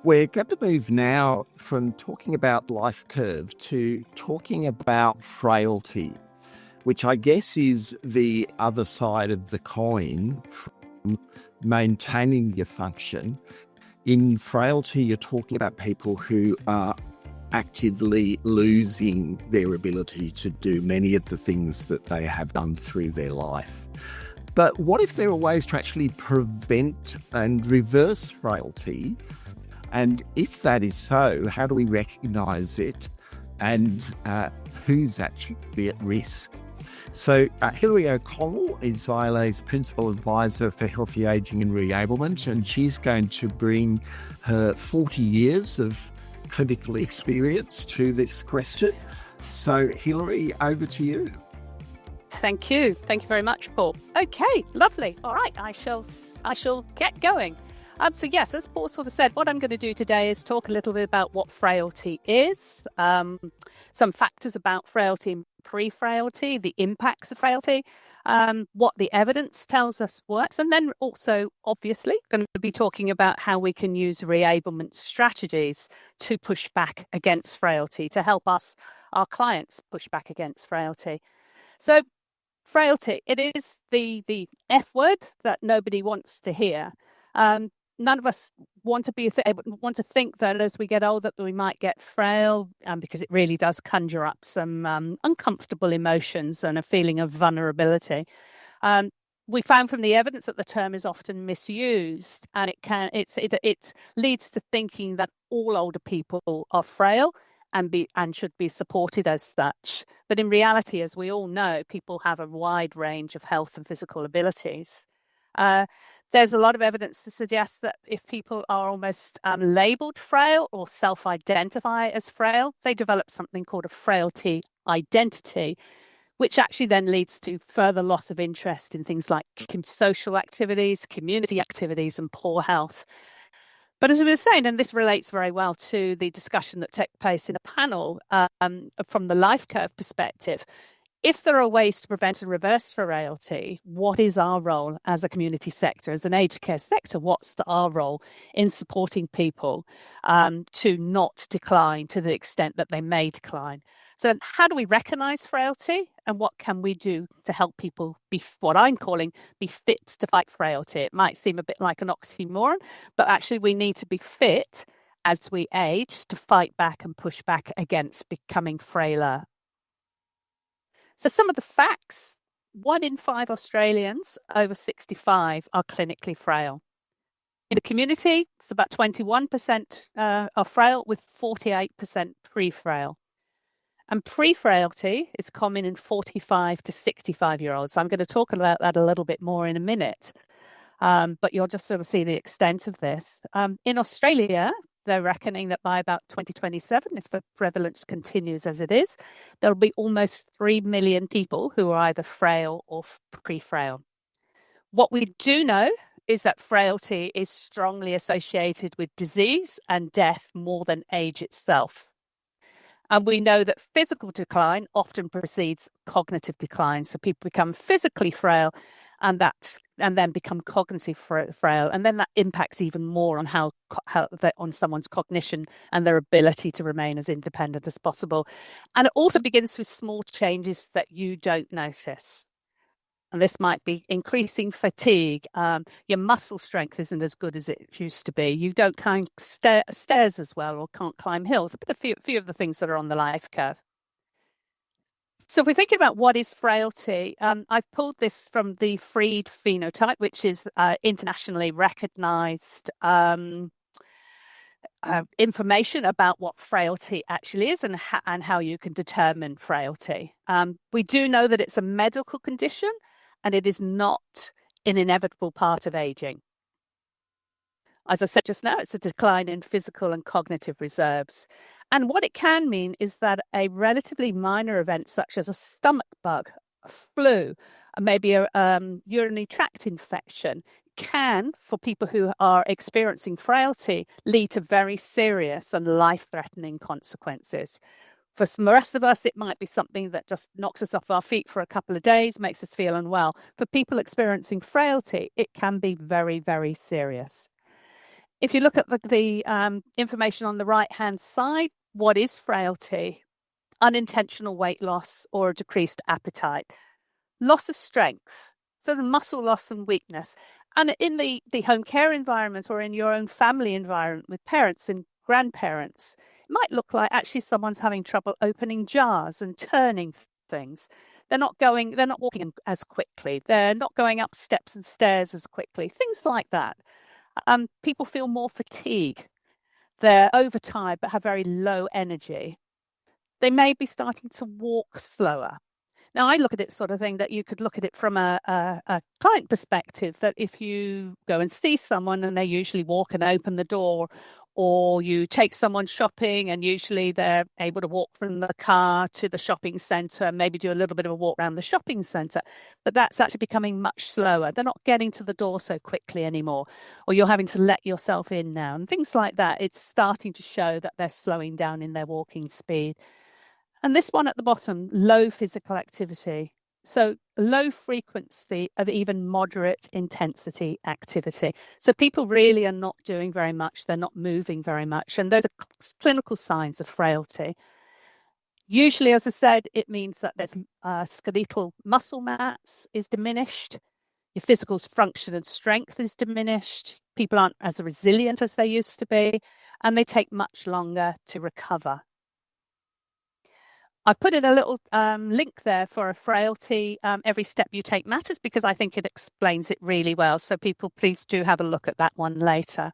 We're going to move now from talking about life curve to talking about frailty, which I guess is the other side of the coin from maintaining your function. In frailty, you're talking about people who are actively losing their ability to do many of the things that they have done through their life. But what if there are ways to actually prevent and reverse frailty? And if that is so, how do we recognise it and who's actually at risk? So Hilary O'Connell is ILA's Principal Advisor for Healthy Ageing and Reablement, and she's going to bring her 40 years of clinical experience to this question. So Hilary, over to you. Thank you. Thank you very much, Paul. Okay, lovely. All right, I shall get going. So yes, as Paul sort of said, what I'm going to do today is talk a little bit about what frailty is, some factors about frailty and pre-frailty, the impacts of frailty, what the evidence tells us works, and then also, obviously, going to be talking about how we can use reablement strategies to push back against frailty, to help us, our clients, push back against frailty. So frailty, it is the F word that nobody wants to hear. None of us want to think that as we get older that we might get frail, because it really does conjure up some uncomfortable emotions and a feeling of vulnerability. We found from the evidence that the term is often misused, and it leads to thinking that all older people are frail and should be supported as such. But in reality, as we all know, people have a wide range of health and physical abilities. There's a lot of evidence to suggest that if people are almost labelled frail or self-identify as frail, they develop something called a frailty identity, which actually then leads to further loss of interest in things like social activities, community activities, and poor health. But as we were saying, and this relates very well to the discussion that took place in a panel from the life curve perspective, if there are ways to prevent and reverse frailty, what is our role as a community sector, as an aged care sector? What's our role in supporting people to not decline to the extent that they may decline? So how do we recognise frailty, and what can we do to help people be what I'm calling be fit to fight frailty? It might seem a bit like an oxymoron, but actually we need to be fit as we age to fight back and push back against becoming frailer. So some of the facts: 1 in 5 Australians over 65 are clinically frail. In the community, it's about 21% are frail, with 48% pre-frail. And pre-frailty is common in 45 to 65-year-olds. I'm going to talk about that a little bit more in a minute, but you'll just sort of see the extent of this. In Australia, they're reckoning that by about 2027, if the prevalence continues as it is, there'll be almost 3 million people who are either frail or pre-frail. What we do know is that frailty is strongly associated with disease and death more than age itself. And we know that physical decline often precedes cognitive decline. So people become physically frail and then become cognitive frail, and then that impacts even more on on someone's cognition and their ability to remain as independent as possible. And it also begins with small changes that you don't notice. And this might be increasing fatigue. Your muscle strength isn't as good as it used to be. You don't climb stairs as well, or can't climb hills. But a few of the things that are on the life curve. So if we're thinking about what is frailty, I've pulled this from the Fried phenotype, which is internationally recognized information about what frailty actually is and how you can determine frailty. We do know that it's a medical condition and it is not an inevitable part of aging. As I said just now, it's a decline in physical and cognitive reserves. And what it can mean is that a relatively minor event, such as a stomach bug, a flu, maybe a urinary tract infection, can, for people who are experiencing frailty, lead to very serious and life-threatening consequences. For the rest of us, it might be something that just knocks us off our feet for a couple of days, makes us feel unwell. For people experiencing frailty, it can be very, very serious. If you look at the information on the right-hand side, what is frailty? Unintentional weight loss or a decreased appetite. Loss of strength, so the muscle loss and weakness. And in the home care environment or in your own family environment with parents and grandparents, it might look like actually someone's having trouble opening jars and turning things. They're not walking as quickly. They're not going up steps and stairs as quickly, things like that. People feel more fatigue. They're overtired but have very low energy. They may be starting to walk slower. Now, I look at it sort of thing that you could look at it from a client perspective, that if you go and see someone and they usually walk and open the door, or you take someone shopping and usually they're able to walk from the car to the shopping centre and maybe do a little bit of a walk around the shopping centre, but that's actually becoming much slower. They're not getting to the door so quickly anymore, or you're having to let yourself in now and things like that. It's starting to show that they're slowing down in their walking speed. And this one at the bottom, low physical activity. So low frequency of even moderate intensity activity. So people really are not doing very much. They're not moving very much. And those are clinical signs of frailty. Usually, as I said, it means that there's skeletal muscle mass is diminished. Your physical function and strength is diminished. People aren't as resilient as they used to be, and they take much longer to recover. I put in a little link there for a frailty. Every step you take matters, because I think it explains it really well. So people, please do have a look at that one later.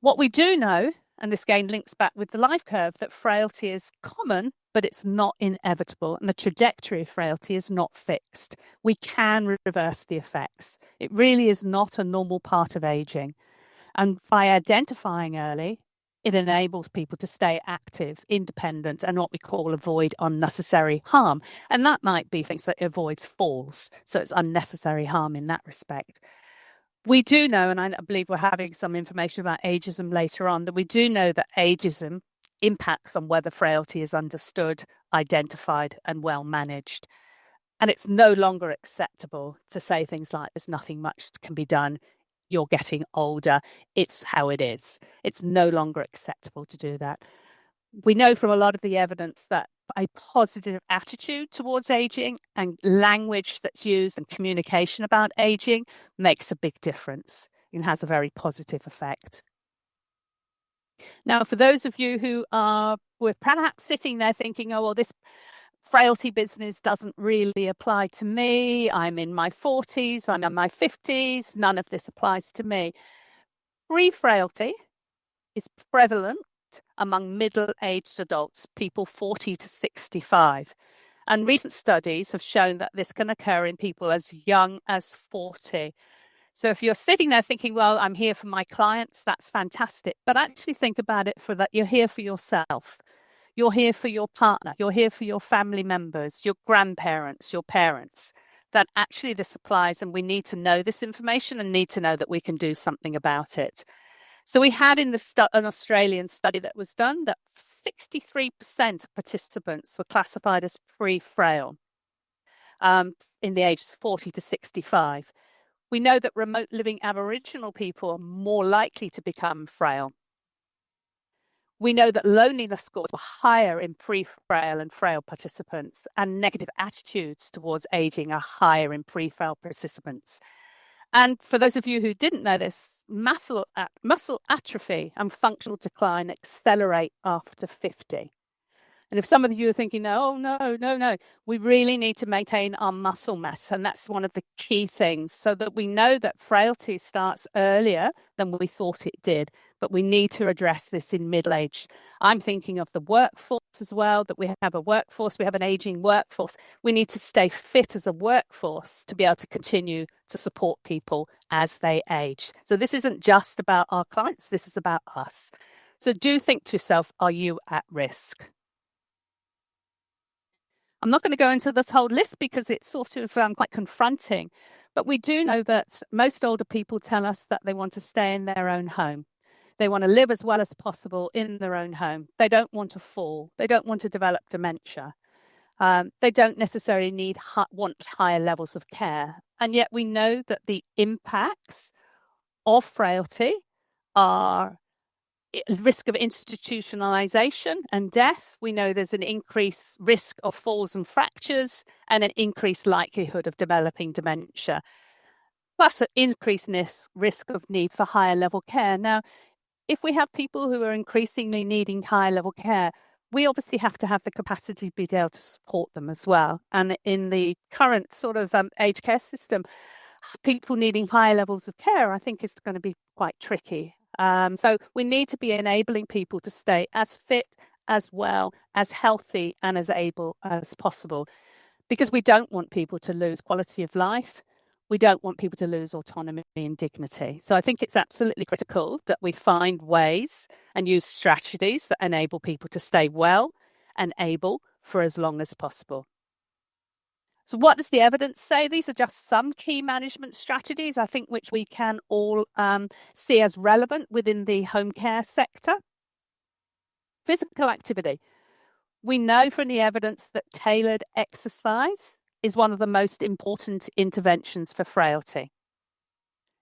What we do know, and this again links back with the life curve, that frailty is common, but it's not inevitable. And the trajectory of frailty is not fixed. We can reverse the effects. It really is not a normal part of aging. And by identifying early, it enables people to stay active, independent, and what we call avoid unnecessary harm. And that might be things that avoids falls. So it's unnecessary harm in that respect. We do know, and I believe we're having some information about ageism later on, that we do know that ageism impacts on whether frailty is understood, identified, and well managed. And it's no longer acceptable to say things like there's nothing much can be done. You're getting older. It's how it is. It's no longer acceptable to do that. We know from a lot of the evidence that a positive attitude towards aging and language that's used and communication about aging makes a big difference and has a very positive effect. Now, for those of you who were perhaps sitting there thinking, oh, well, this frailty business doesn't really apply to me. I'm in my 40s, I'm in my 50s. None of this applies to me. Pre-frailty is prevalent among middle-aged adults, people 40 to 65. And recent studies have shown that this can occur in people as young as 40. So if you're sitting there thinking, well, I'm here for my clients, that's fantastic. But actually think about it for that. You're here for yourself. You're here for your partner. You're here for your family members, your grandparents, your parents. That actually this applies, and we need to know this information and need to know that we can do something about it. So we had in an Australian study that was done that 63% of participants were classified as pre-frail in the ages 40 to 65. We know that remote living Aboriginal people are more likely to become frail. We know that loneliness scores were higher in pre-frail and frail participants, and negative attitudes towards aging are higher in pre-frail participants. And for those of you who didn't know this, muscle atrophy and functional decline accelerate after 50. And if some of you are thinking, oh, no, we really need to maintain our muscle mass. And that's one of the key things, so that we know that frailty starts earlier than we thought it did. But we need to address this in middle age. I'm thinking of the workforce as well, that we have a workforce, we have an aging workforce. We need to stay fit as a workforce to be able to continue to support people as they age. So this isn't just about our clients, this is about us. So do think to yourself, are you at risk? I'm not going to go into this whole list because it's sort of quite confronting, but we do know that most older people tell us that they want to stay in their own home. They want to live as well as possible in their own home. They don't want to fall. They don't want to develop dementia. They don't necessarily want higher levels of care. And yet we know that the impacts of frailty are risk of institutionalization and death. We know there's an increased risk of falls and fractures and an increased likelihood of developing dementia, plus an increased risk of need for higher level care. Now, if we have people who are increasingly needing higher level care, we obviously have to have the capacity to be able to support them as well. And in the current sort of aged care system, people needing higher levels of care, I think, is going to be quite tricky. So we need to be enabling people to stay as fit, as well, as healthy, and as able as possible, because we don't want people to lose quality of life. We don't want people to lose autonomy and dignity. So I think it's absolutely critical that we find ways and use strategies that enable people to stay well and able for as long as possible. So what does the evidence say? These are just some key management strategies, I think, which we can all see as relevant within the home care sector. Physical activity. We know from the evidence that tailored exercise is one of the most important interventions for frailty.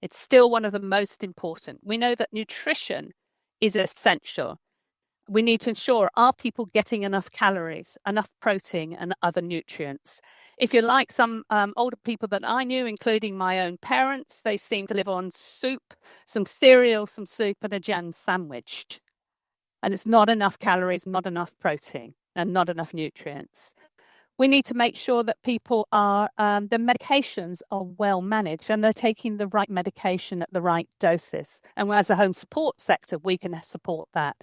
It's still one of the most important. We know that nutrition is essential. We need to ensure, are people getting enough calories, enough protein and other nutrients? If you're like some older people that I knew, including my own parents, they seem to live on soup, some cereal, some soup and a jam sandwich. And it's not enough calories, not enough protein and not enough nutrients. We need to make sure that people are, the medications are well managed and they're taking the right medication at the right doses. And as a home support sector, we can support that.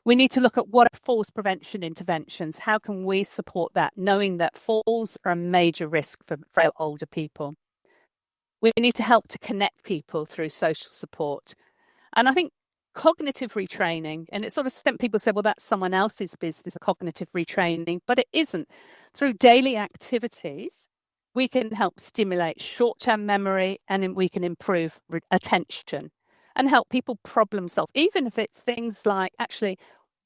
We need to look at what are falls prevention interventions. How can we support that, knowing that falls are a major risk for frail older people? We need to help to connect people through social support. And I think cognitive retraining, and it's sort of people say, well, that's someone else's business, cognitive retraining, but it isn't. Through daily activities, we can help stimulate short-term memory and we can improve attention and help people problem solve, even if it's things like, actually,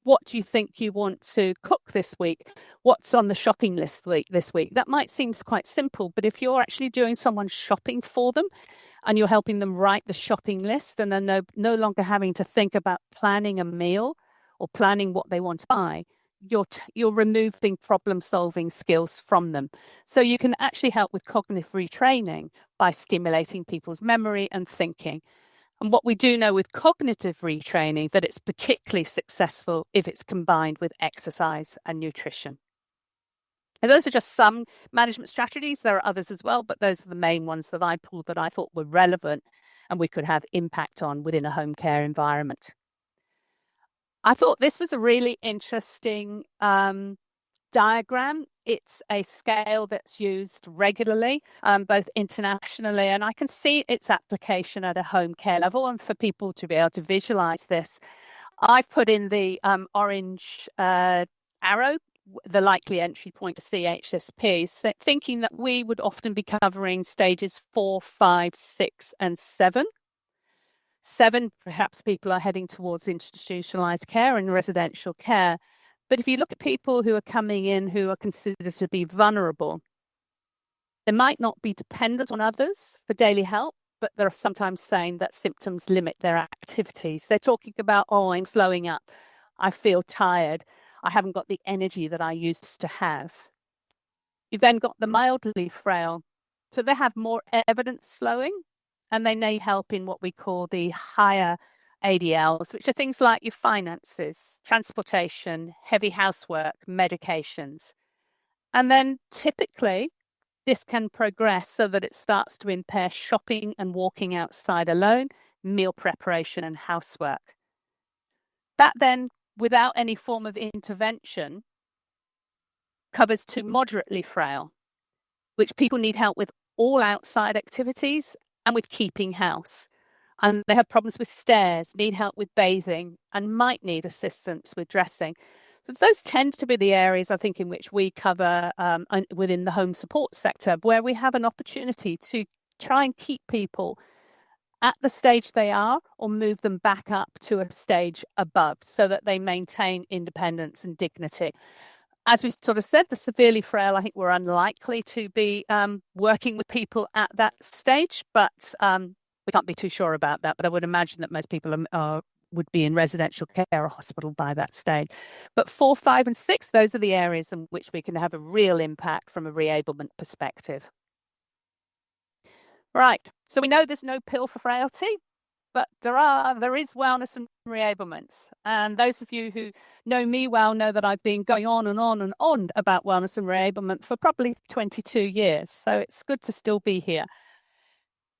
what do you think you want to cook this week? What's on the shopping list this week? That might seem quite simple, but if you're actually doing someone's shopping for them and you're helping them write the shopping list and they're no longer having to think about planning a meal or planning what they want to buy, you're removing problem-solving skills from them. So you can actually help with cognitive retraining by stimulating people's memory and thinking. And what we do know with cognitive retraining, that it's particularly successful if it's combined with exercise and nutrition. And those are just some management strategies. There are others as well, but those are the main ones that I pulled that I thought were relevant and we could have impact on within a home care environment. I thought this was a really interesting diagram. It's a scale that's used regularly, both internationally, and I can see its application at a home care level. And for people to be able to visualize this, I've put in the orange arrow, the likely entry point to CHSP, so thinking that we would often be covering stages 4, 5, 6, and 7. 7, perhaps people are heading towards institutionalized care and residential care. But if you look at people who are coming in who are considered to be vulnerable, they might not be dependent on others for daily help, but they're sometimes saying that symptoms limit their activities. They're talking about, oh, I'm slowing up. I feel tired. I haven't got the energy that I used to have. You've then got the mildly frail. So they have more evidence slowing, and they need help in what we call the higher ADLs, which are things like your finances, transportation, heavy housework, medications. And then typically this can progress so that it starts to impair shopping and walking outside alone, meal preparation and housework. That then, without any form of intervention, covers to moderately frail, which people need help with all outside activities and with keeping house. And they have problems with stairs, need help with bathing, and might need assistance with dressing. But those tend to be the areas, I think, in which we cover within the home support sector, where we have an opportunity to try and keep people at the stage they are or move them back up to a stage above so that they maintain independence and dignity. As we sort of said, the severely frail, I think we're unlikely to be working with people at that stage, but We can't be too sure about that, but I would imagine that most people would be in residential care or hospital by that stage. But 4, 5, and 6, those are the areas in which we can have a real impact from a reablement perspective. Right, so we know there's no pill for frailty, but there is wellness and reablement. And those of you who know me well know that I've been going on and on and on about wellness and reablement for probably 22 years. So it's good to still be here.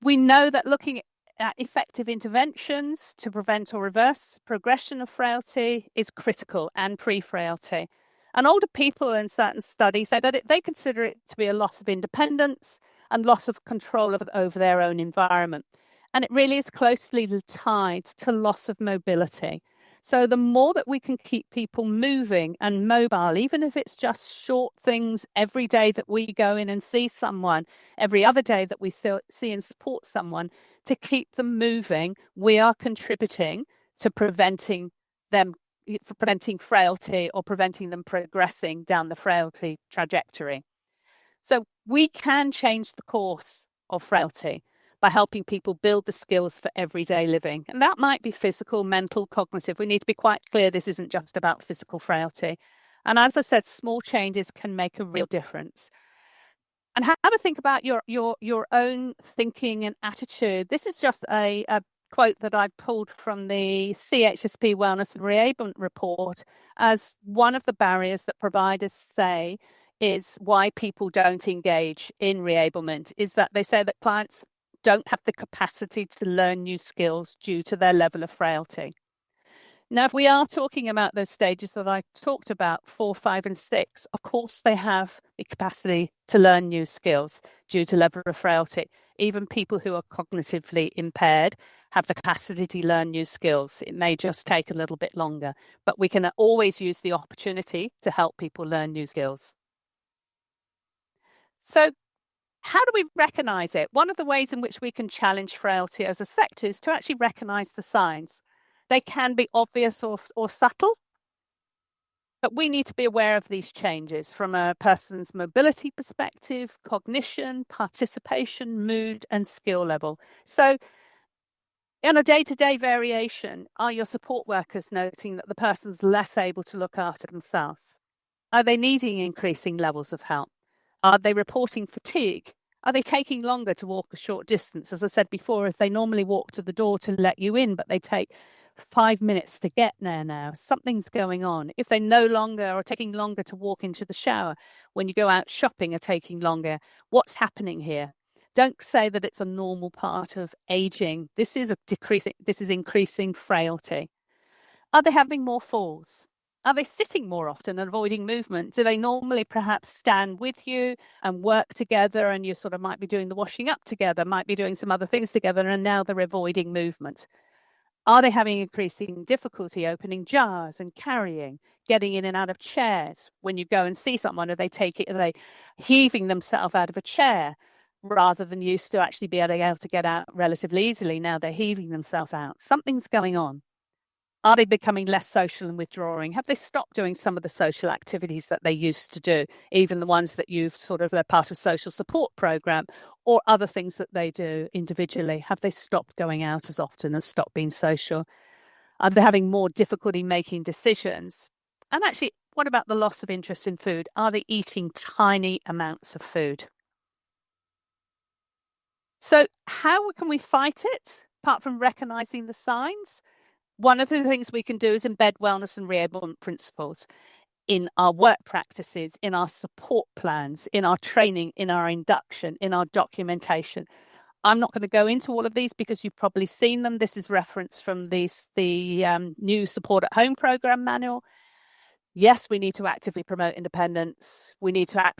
We know that looking at effective interventions to prevent or reverse progression of frailty is critical, and pre-frailty. And older people in certain studies say that they consider it to be a loss of independence and loss of control over their own environment. And it really is closely tied to loss of mobility. So the more that we can keep people moving and mobile, even if it's just short things every day that we go in and see someone, every other day that we see and support someone, to keep them moving, we are contributing to preventing frailty or preventing them progressing down the frailty trajectory. So we can change the course of frailty by helping people build the skills for everyday living. And that might be physical, mental, cognitive. We need to be quite clear this isn't just about physical frailty. And as I said, small changes can make a real difference. And have a think about your own thinking and attitude. This is just a quote that I pulled from the CHSP Wellness and Reablement report as one of the barriers that providers say is why people don't engage in reablement, is that they say that clients don't have the capacity to learn new skills due to their level of frailty. Now, if we are talking about those stages that I talked about, 4, 5, and 6, of course, they have the capacity to learn new skills due to level of frailty. Even people who are cognitively impaired have the capacity to learn new skills. It may just take a little bit longer, but we can always use the opportunity to help people learn new skills. So how do we recognize it? One of the ways in which we can challenge frailty as a sector is to actually recognize the signs. They can be obvious or subtle, but we need to be aware of these changes from a person's mobility perspective, cognition, participation, mood, and skill level. So in a day-to-day variation, are your support workers noting that the person's less able to look after themselves? Are they needing increasing levels of help? Are they reporting fatigue? Are they taking longer to walk a short distance? As I said before, if they normally walk to the door to let you in, but they take 5 minutes to get there now, something's going on. If they no longer are taking longer to walk into the shower, when you go out shopping are taking longer, what's happening here? Don't say that it's a normal part of aging. This is increasing frailty. Are they having more falls? Are they sitting more often and avoiding movement? Do they normally perhaps stand with you and work together, and you sort of might be doing the washing up together, might be doing some other things together, and now they're avoiding movement? Are they having increasing difficulty opening jars and carrying, getting in and out of chairs? When you go and see someone, are they heaving themselves out of a chair rather than used to actually be able to get out relatively easily? Now they're heaving themselves out. Something's going on. Are they becoming less social and withdrawing? Have they stopped doing some of the social activities that they used to do, even the ones that you've sort of a part of social support program or other things that they do individually? Have they stopped going out as often and stopped being social? Are they having more difficulty making decisions? And actually, what about the loss of interest in food? Are they eating tiny amounts of food? So how can we fight it apart from recognizing the signs? One of the things we can do is embed wellness and reablement principles in our work practices, in our support plans, in our training, in our induction, in our documentation. I'm not going to go into all of these because you've probably seen them. This is reference from the new Support at Home program manual. Yes, we need to actively promote independence. We need to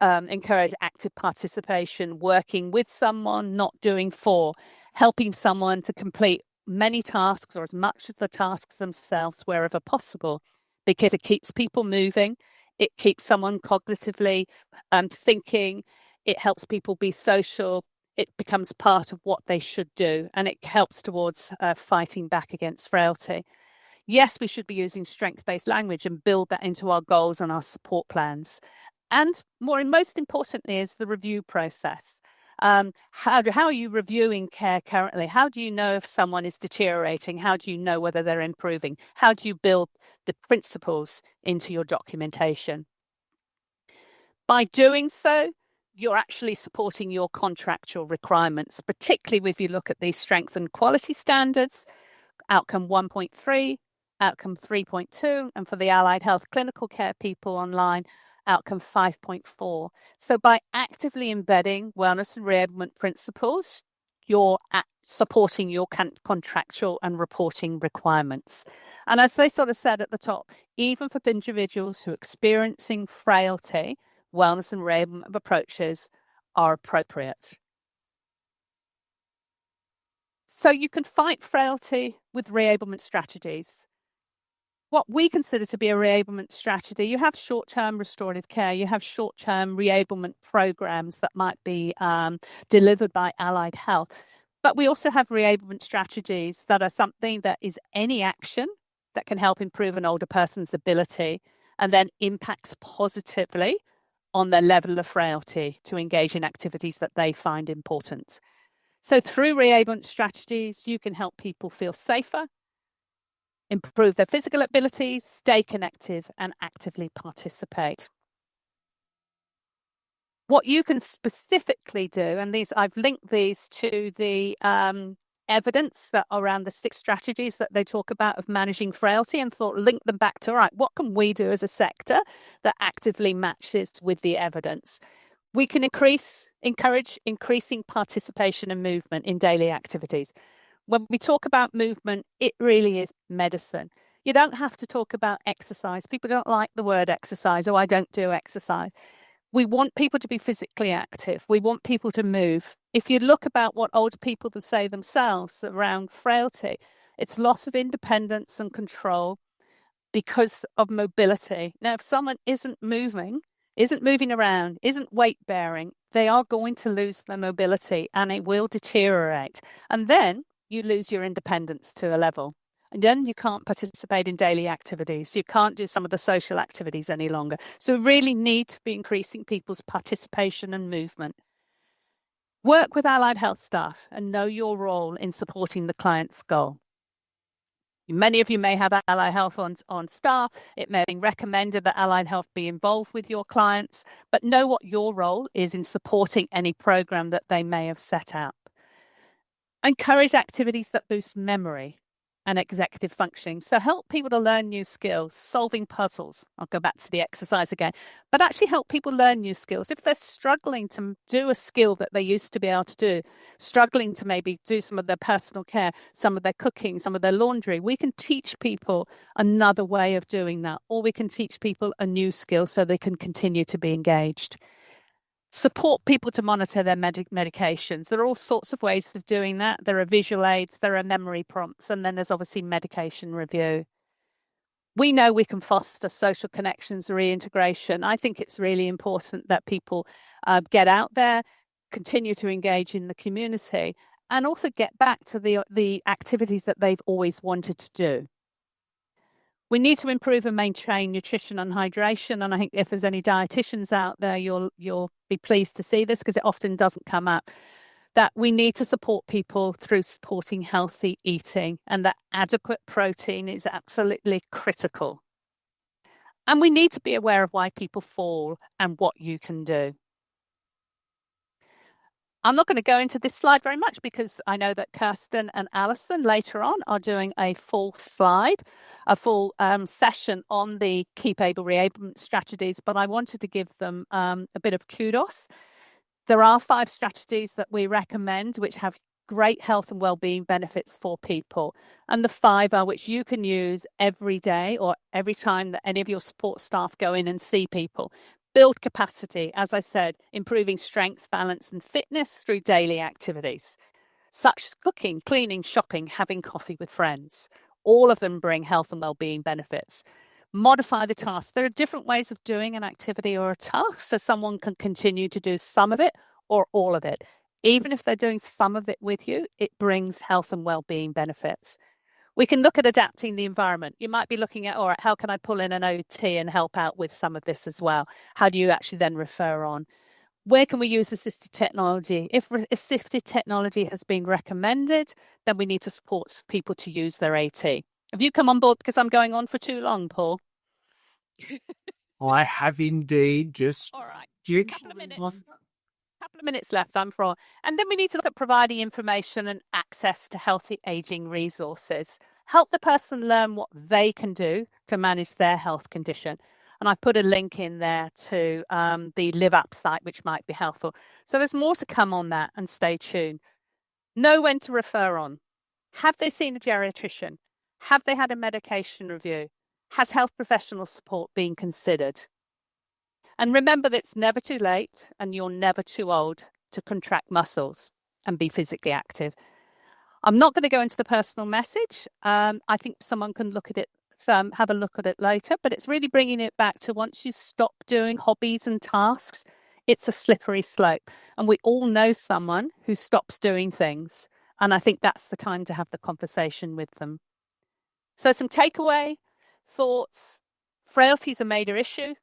encourage active participation, working with someone, not doing for, helping someone to complete many tasks or as much of the tasks themselves wherever possible, because it keeps people moving, it keeps someone cognitively thinking, it helps people be social, it becomes part of what they should do, and it helps towards fighting back against frailty. Yes, we should be using strength-based language and build that into our goals and our support plans. And most importantly is the review process. How are you reviewing care currently? How do you know if someone is deteriorating? How do you know whether they're improving? How do you build the principles into your documentation? By doing so, you're actually supporting your contractual requirements, particularly if you look at these strength and quality standards, outcome 1.3, outcome 3.2, and for the allied health clinical care people online, outcome 5.4. So by actively embedding wellness and reablement principles, you're supporting your contractual and reporting requirements. And as they sort of said at the top, even for individuals who are experiencing frailty, wellness and reablement approaches are appropriate. So you can fight frailty with reablement strategies. What we consider to be a reablement strategy, you have short-term restorative care, you have short-term reablement programs that might be delivered by allied health. But we also have reablement strategies that are something that is any action that can help improve an older person's ability and then impacts positively on their level of frailty to engage in activities that they find important. So through reablement strategies, you can help people feel safer, improve their physical abilities, stay connected, and actively participate. What you can specifically do, and I've linked these to the evidence that around the 6 strategies that they talk about of managing frailty, and thought link them back to, all right, what can we do as a sector that actively matches with the evidence? We can encourage increasing participation and movement in daily activities. When we talk about movement, it really is medicine. You don't have to talk about exercise. People don't like the word exercise. Oh, I don't do exercise. We want people to be physically active. We want people to move. If you look about what older people will say themselves around frailty, it's loss of independence and control because of mobility. Now, if someone isn't moving around, isn't weight bearing, they are going to lose their mobility and it will deteriorate. And then you lose your independence to a level. And then you can't participate in daily activities. You can't do some of the social activities any longer. So we really need to be increasing people's participation and movement. Work with allied health staff and know your role in supporting the client's goal. Many of you may have allied health on staff. It may be recommended that allied health be involved with your clients, but know what your role is in supporting any program that they may have set out. Encourage activities that boost memory and executive functioning. So help people to learn new skills, solving puzzles. I'll go back to the exercise again, but actually help people learn new skills. If they're struggling to do a skill that they used to be able to do, struggling to maybe do some of their personal care, some of their cooking, some of their laundry, we can teach people another way of doing that, or we can teach people a new skill so they can continue to be engaged. Support people to monitor their medications. There are all sorts of ways of doing that. There are visual aids, there are memory prompts, and then there's obviously medication review. We know we can foster social connections, reintegration. I think it's really important that people get out there, continue to engage in the community, and also get back to the activities that they've always wanted to do. We need to improve and maintain nutrition and hydration. And I think if there's any dietitians out there, you'll be pleased to see this because it often doesn't come up, that we need to support people through supporting healthy eating and that adequate protein is absolutely critical. And we need to be aware of why people fall and what you can do. I'm not going to go into this slide very much because I know that Kirsten and Alison later on are doing a full slide, a full session on the KeepAble reablement strategies, but I wanted to give them a bit of kudos. There are 5 strategies that we recommend which have great health and wellbeing benefits for people. And the 5 are which you can use every day or every time that any of your support staff go in and see people. Build capacity, as I said, improving strength, balance, and fitness through daily activities, such as cooking, cleaning, shopping, having coffee with friends. All of them bring health and well-being benefits. Modify the task. There are different ways of doing an activity or a task, so someone can continue to do some of it or all of it. Even if they're doing some of it with you, it brings health and well-being benefits. We can look at adapting the environment. You might be looking at, all right, how can I pull in an OT and help out with some of this as well? How do you actually then refer on? Where can we use assisted technology? If assisted technology has been recommended, then we need to support people to use their AT. Have you come on board because I'm going on for too long, Paul? I have indeed. Just all right. a Couple of minutes left, I'm for. And then we need to look at providing information and access to healthy aging resources. Help the person learn what they can do to manage their health condition. And I put a link in there to the Live Up site, which might be helpful. So there's more to come on that, and stay tuned. Know when to refer on. Have they seen a geriatrician? Have they had a medication review? Has health professional support been considered? And remember that it's never too late and you're never too old to contract muscles and be physically active. I'm not going to go into the personal message. I think someone can look at it, have a look at it later, but it's really bringing it back to once you stop doing hobbies and tasks, it's a slippery slope. And we all know someone who stops doing things. And I think that's the time to have the conversation with them. So some takeaway thoughts. Frailty is a major issue,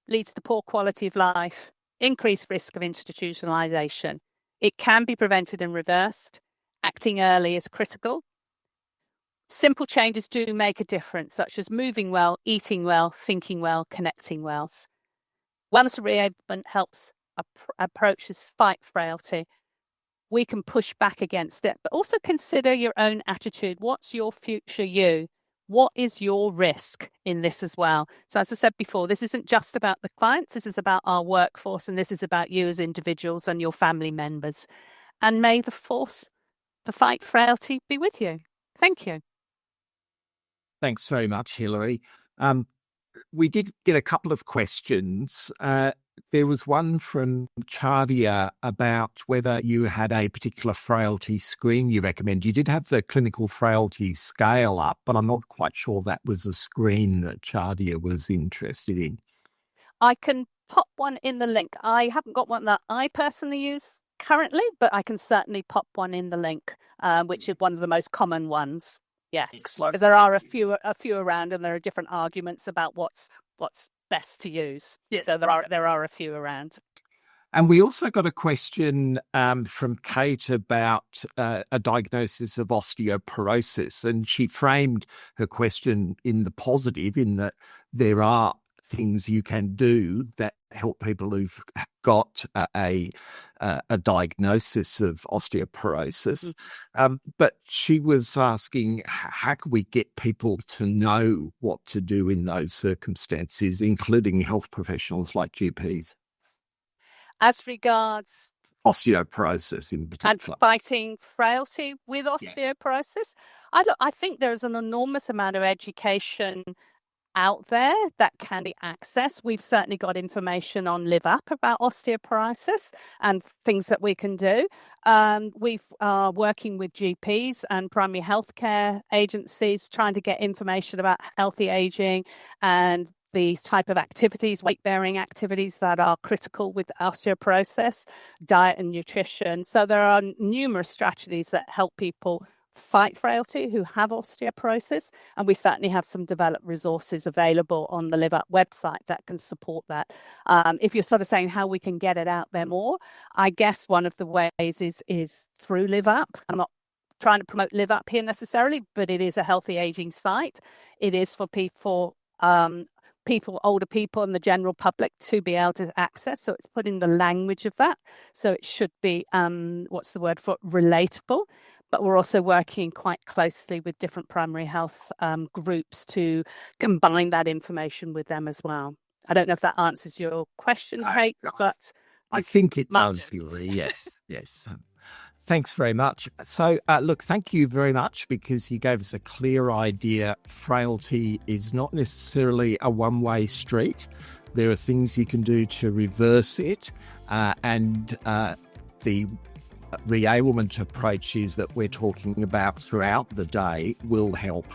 leads to poor quality of life, increased risk of institutionalization. It can be prevented and reversed. Acting early is critical. Simple changes do make a difference, such as moving well, eating well, thinking well, connecting well. Once Reablement helps approaches fight frailty, we can push back against it, but also consider your own attitude. What's your future you? What is your risk in this as well? So as I said before, this isn't just about the clients. This is about our workforce, and this is about you as individuals and your family members. And may the force to fight frailty be with you. Thank you. Thanks very much, Hilary. We did get a couple of questions. There was one from Chadia about whether you had a particular frailty screen you recommend. You did have the clinical frailty scale up, but I'm not quite sure that was a screen that Chadia was interested in. I can pop one in the link. I haven't got one that I personally use currently, but I can certainly pop one in the link, which is one of the most common ones. Yes, because there are a few around, and there are different arguments about what's best to use. Yes, so there are a few around. And we also got a question from Kate about a diagnosis of osteoporosis, and she framed her question in the positive, in that there are things you can do that help people who've got a diagnosis of osteoporosis. But she was asking, how can we get people to know what to do in those circumstances, including health professionals like GPs? As regards osteoporosis in particular. And fighting frailty with osteoporosis. Yeah. I think there's an enormous amount of education out there that can be accessed. We've certainly got information on Live Up about osteoporosis and things that we can do. We've working with GPs and primary healthcare agencies, trying to get information about healthy aging and the type of activities, weight-bearing activities that are critical with osteoporosis, diet and nutrition. So there are numerous strategies that help people fight frailty who have osteoporosis, and we certainly have some developed resources available on the Live Up website that can support that. If you're sort of saying how we can get it out there more, I guess one of the ways is through Live Up. I'm not trying to promote Live Up here necessarily, but it is a healthy aging site. It is for people, older people and the general public to be able to access. So it's put in the language of that. So it should be, relatable. But we're also working quite closely with different primary health groups to combine that information with them as well. I don't know if that answers your question, Kate, but I think it does, Hilary. Yes, yes. Thanks very much. So, look, thank you very much, because you gave us a clear idea. Frailty is not necessarily a one-way street. There are things you can do to reverse it, and the Reablement approaches that we're talking about throughout the day will help.